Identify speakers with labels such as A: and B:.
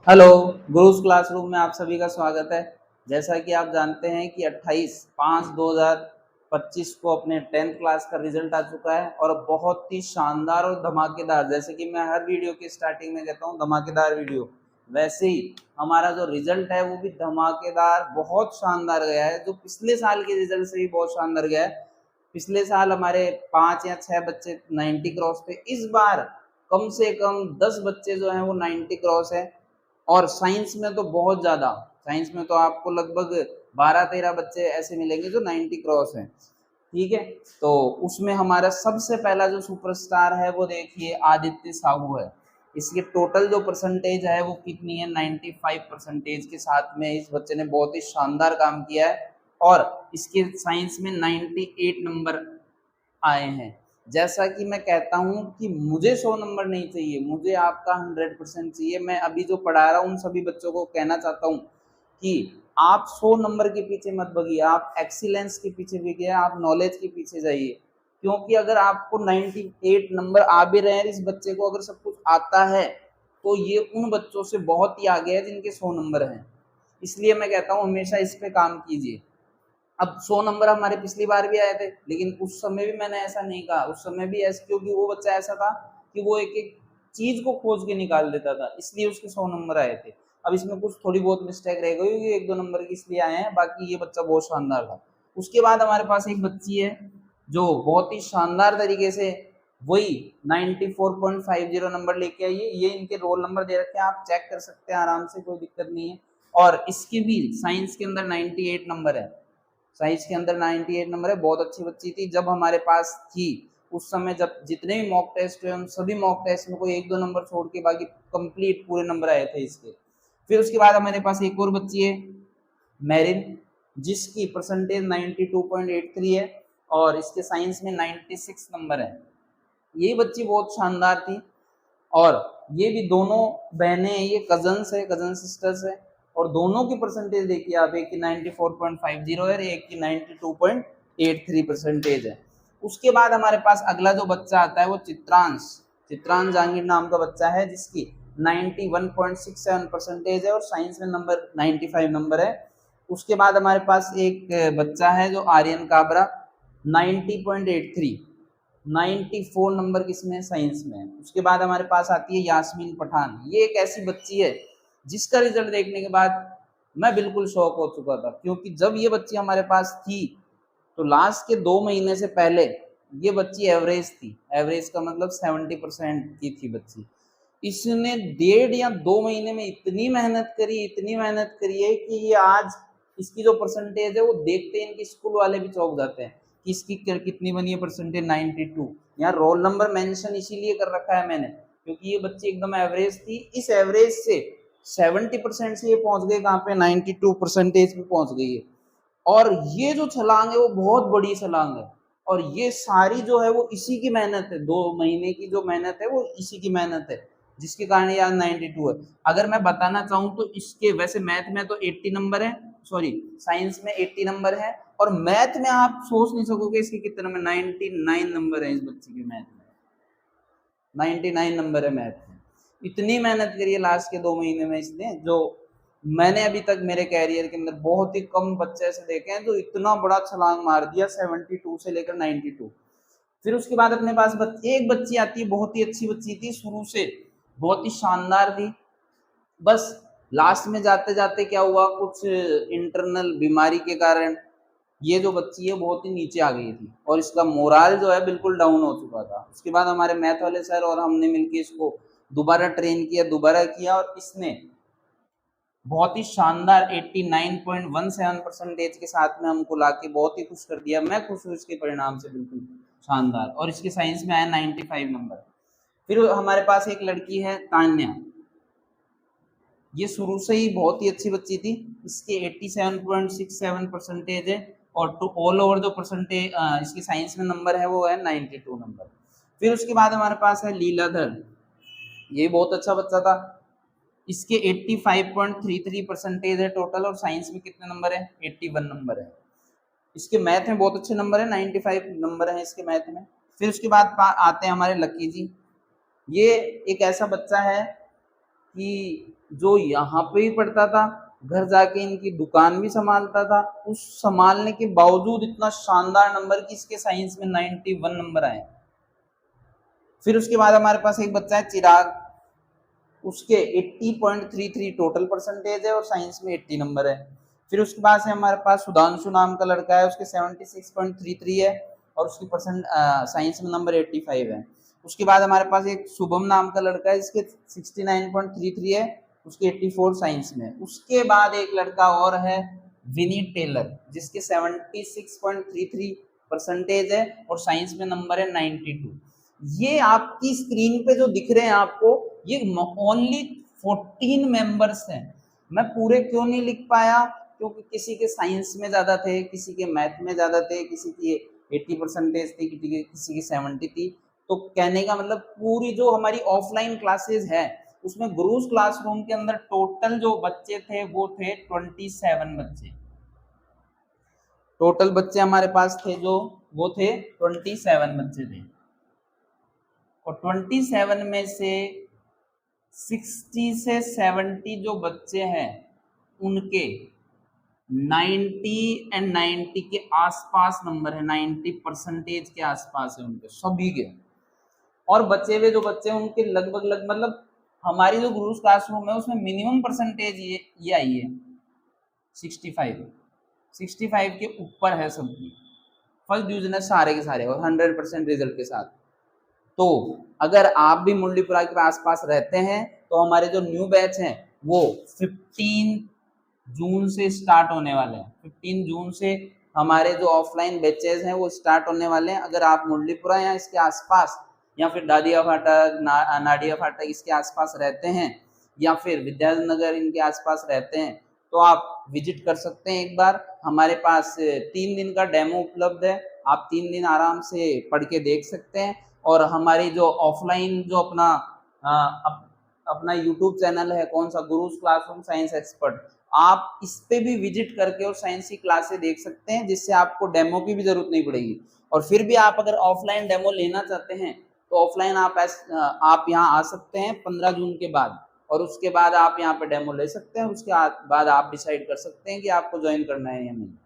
A: Hello, gurus classroom में आप सभी का स्वागत है। जैसा कि आप जानते हैं कि 28/5/2025 को अपने 10th क्लास का रिजल्ट आ चुका है और बहुत ही शानदार और धमाकेदार, जैसे कि मैं हर वीडियो की स्टार्टिंग में कहता हूँ धमाकेदार वीडियो, वैसे ही हमारा जो रिजल्ट है वो भी धमाकेदार बहुत शानदार गया है, जो पिछले साल के रिजल्ट से भी बहुत शानदार गया है। पिछले साल हमारे 5 या 6 बच्चे 90 क्रॉस थे, इस बार कम से कम 10 बच्चे जो हैं वो 90 क्रॉस है। और साइंस में तो बहुत ज्यादा, साइंस में तो आपको लगभग 12-13 बच्चे ऐसे मिलेंगे जो 90 क्रॉस हैं। ठीक है, तो उसमें हमारा सबसे पहला जो सुपरस्टार है वो देखिए आदित्य साहू है। इसकी टोटल जो परसेंटेज है वो कितनी है, 95% के साथ में इस बच्चे ने बहुत ही शानदार काम किया है और इसके साइंस में 98 नंबर आए हैं। जैसा कि मैं कहता हूँ कि मुझे 100 नंबर नहीं चाहिए, मुझे आपका 100% चाहिए। मैं अभी जो पढ़ा रहा हूँ उन सभी बच्चों को कहना चाहता हूँ कि आप 100 नंबर के पीछे मत भागिए, आप एक्सीलेंस के पीछे भागिए, आप नॉलेज के पीछे जाइए। क्योंकि अगर आपको 98 नंबर आ भी रहे हैं, इस बच्चे को अगर सब कुछ आता है तो ये उन बच्चों से बहुत ही आगे है जिनके 100 नंबर हैं। इसलिए मैं कहता हूँ हमेशा इस पे काम कीजिए। अब 100 नंबर हमारे पिछली बार भी आए थे, लेकिन उस समय भी मैंने ऐसा नहीं कहा, उस समय भी ऐसा, क्योंकि वो बच्चा ऐसा था कि वो एक एक चीज को खोज के निकाल देता था, इसलिए उसके 100 नंबर आए थे। अब इसमें कुछ थोड़ी बहुत मिस्टेक रह गई, 1-2 नंबर की इसलिए आए हैं, बाकी ये बच्चा बहुत शानदार था। उसके बाद हमारे पास एक बच्ची है जो बहुत ही शानदार तरीके से वही 94.50 नंबर लेके आई है। ये इनके रोल नंबर दे रखे हैं, आप चेक कर सकते हैं आराम से, कोई दिक्कत नहीं है। और इसकी भी साइंस के अंदर 98 नंबर है, साइंस के अंदर 98 नंबर है। बहुत अच्छी बच्ची थी जब हमारे पास थी उस समय, जब जितने भी मॉक टेस्ट हुए उन सभी मॉक टेस्ट में कोई 1-2 नंबर छोड़ के बाकी कंप्लीट पूरे नंबर आए थे इसके। फिर उसके बाद हमारे पास एक और बच्ची है मैरिन, जिसकी परसेंटेज 92.83 है और इसके साइंस में 96 नंबर है। ये बच्ची बहुत शानदार थी और ये भी दोनों बहनें हैं, ये कजन्स है, कजन सिस्टर्स है। और दोनों की परसेंटेज देखिए आप, एक की 94.50 है और एक की 92.83 परसेंटेज है। उसके बाद हमारे पास अगला जो बच्चा आता है वो चित्रांश, चित्रांश जहांगीर नाम का बच्चा है, जिसकी 91.67 परसेंटेज है और साइंस में नंबर 95 नंबर है। उसके बाद हमारे पास एक बच्चा है जो आर्यन काबरा, 90.83, 94 नंबर किसमें, साइंस में। उसके बाद हमारे पास आती है यास्मीन पठान, ये एक ऐसी बच्ची है जिसका रिजल्ट देखने के बाद मैं बिल्कुल शॉक हो चुका था, क्योंकि जब ये बच्ची हमारे पास थी तो लास्ट के 2 महीने से पहले ये बच्ची एवरेज थी, एवरेज का मतलब 70% की थी बच्ची। इसने 1.5 या 2 महीने में इतनी मेहनत करी, इतनी मेहनत करी है कि ये आज इसकी जो परसेंटेज है वो देखते हैं इनके स्कूल वाले भी चौंक जाते हैं कि इसकी कितनी बनी है परसेंटेज, 92। यहाँ रोल नंबर मेंशन इसीलिए कर रखा है मैंने क्योंकि ये बच्ची एकदम एवरेज थी, इस एवरेज से 70% से ये पहुंच गए कहाँ पे, 92 परसेंटेज पे पहुंच गई है। और ये जो छलांग है वो बहुत बड़ी छलांग है और ये सारी जो है वो इसी की मेहनत है, 2 महीने की जो मेहनत है वो इसी की मेहनत है, जिसके कारण ये आज 92 है। अगर मैं बताना चाहूँ तो इसके वैसे मैथ में तो 80 नंबर है, सॉरी साइंस में 80 नंबर है, और मैथ में आप सोच नहीं सकोगे इसके कितने नंबर, 99 नंबर है इस बच्चे के मैथ में, 99 नंबर है मैथ में। इतनी मेहनत करी है लास्ट के 2 महीने में इसने, जो मैंने अभी तक मेरे कैरियर के अंदर बहुत ही कम बच्चे ऐसे देखे हैं जो इतना बड़ा छलांग मार दिया 72 से लेकर 92। फिर उसके बाद अपने पास एक बच्ची आती है, बहुत ही अच्छी बच्ची थी, शुरू से बहुत ही शानदार थी, बस लास्ट में जाते जाते क्या हुआ, कुछ इंटरनल बीमारी के कारण ये जो बच्ची है बहुत ही नीचे आ गई थी और इसका मोराल जो है बिल्कुल डाउन हो चुका था। उसके बाद हमारे मैथ वाले सर और हमने मिलकर इसको दोबारा ट्रेन किया, दोबारा किया, और इसने बहुत ही शानदार 89.17 परसेंटेज के साथ में हमको लाके बहुत ही खुश कर दिया। मैं खुश हूँ इसके परिणाम से, बिल्कुल शानदार। और इसके साइंस में आया 95 नंबर। फिर हमारे पास एक लड़की है तान्या, ये शुरू से ही बहुत ही अच्छी बच्ची थी, इसके 87.67 परसेंटेज है और टू ऑल ओवर जो परसेंटेज इसकी साइंस में नंबर है वो है 92 नंबर। फिर उसके बाद हमारे पास है लीलाधर, ये बहुत अच्छा बच्चा था, इसके 85.33 परसेंटेज है टोटल और साइंस में कितने नंबर है, 81 नंबर है। इसके मैथ में बहुत अच्छे नंबर है, 95 नंबर है इसके मैथ में। फिर उसके बाद आते हैं हमारे लकी जी, ये एक ऐसा बच्चा है कि जो यहाँ पे ही पढ़ता था, घर जाके इनकी दुकान भी संभालता था, उस संभालने के बावजूद इतना शानदार नंबर कि इसके साइंस में 91 नंबर आए। फिर उसके बाद हमारे पास एक बच्चा है चिराग, उसके 80.33 टोटल परसेंटेज है और साइंस में 80 नंबर है। फिर उसके बाद से हमारे पास सुधांशु नाम का लड़का है, उसके 76.33 है और उसकी परसेंट साइंस में नंबर 85 है। उसके बाद हमारे पास एक शुभम नाम का लड़का है, इसके 69.33 है, उसके 84 साइंस में। उसके बाद एक लड़का और है विनीत टेलर, जिसके 76.33 परसेंटेज है और साइंस में नंबर है 92। ये आपकी स्क्रीन पे जो दिख रहे हैं आपको, ये ओनली 14 मेंबर्स हैं। मैं पूरे क्यों नहीं लिख पाया, क्योंकि किसी के साइंस में ज्यादा थे, किसी के मैथ में ज्यादा थे, किसी की 80 परसेंटेज थी, किसी की 70 थी। तो कहने का मतलब पूरी जो हमारी ऑफलाइन क्लासेस है उसमें गुरुज क्लासरूम के अंदर टोटल जो बच्चे थे वो थे 27 बच्चे। टोटल बच्चे हमारे पास थे जो वो थे 27 बच्चे थे, और 27 में से 60 से 70 जो बच्चे हैं उनके 90 एंड 90 के आसपास नंबर है, 90 परसेंटेज के आसपास है उनके सभी के। और बचे हुए जो बच्चे उनके लगभग मतलब हमारी जो गुरुज क्लासरूम है उसमें मिनिमम परसेंटेज ये आई है 65 के ऊपर है सबकी, फर्स्ट डिवीजन है सारे के सारे और 100% रिजल्ट के साथ। तो अगर आप भी मुरलीपुरा के आसपास रहते हैं तो हमारे जो न्यू बैच हैं वो 15 जून से स्टार्ट होने वाले हैं। 15 जून से हमारे जो ऑफलाइन बैचेज हैं वो स्टार्ट होने वाले हैं। अगर आप मुरलीपुरा या इसके आसपास या फिर दादिया फाटक नाडिया फाटक इसके आसपास रहते हैं या फिर विद्यानगर इनके आसपास रहते हैं तो आप विजिट कर सकते हैं। एक बार हमारे पास 3 दिन का डेमो उपलब्ध है, आप 3 दिन आराम से पढ़ के देख सकते हैं। और हमारी जो ऑफलाइन जो अपना यूट्यूब चैनल है, कौन सा, गुरुज क्लासरूम साइंस एक्सपर्ट, आप इस पे भी विजिट करके और साइंस की क्लासेस देख सकते हैं, जिससे आपको डेमो की भी जरूरत नहीं पड़ेगी। और फिर भी आप अगर ऑफलाइन डेमो लेना चाहते हैं तो ऑफलाइन आप यहाँ आ सकते हैं 15 जून के बाद, और उसके बाद आप यहाँ पे डेमो ले सकते हैं। उसके बाद आप डिसाइड कर सकते हैं कि आपको ज्वाइन करना है या नहीं।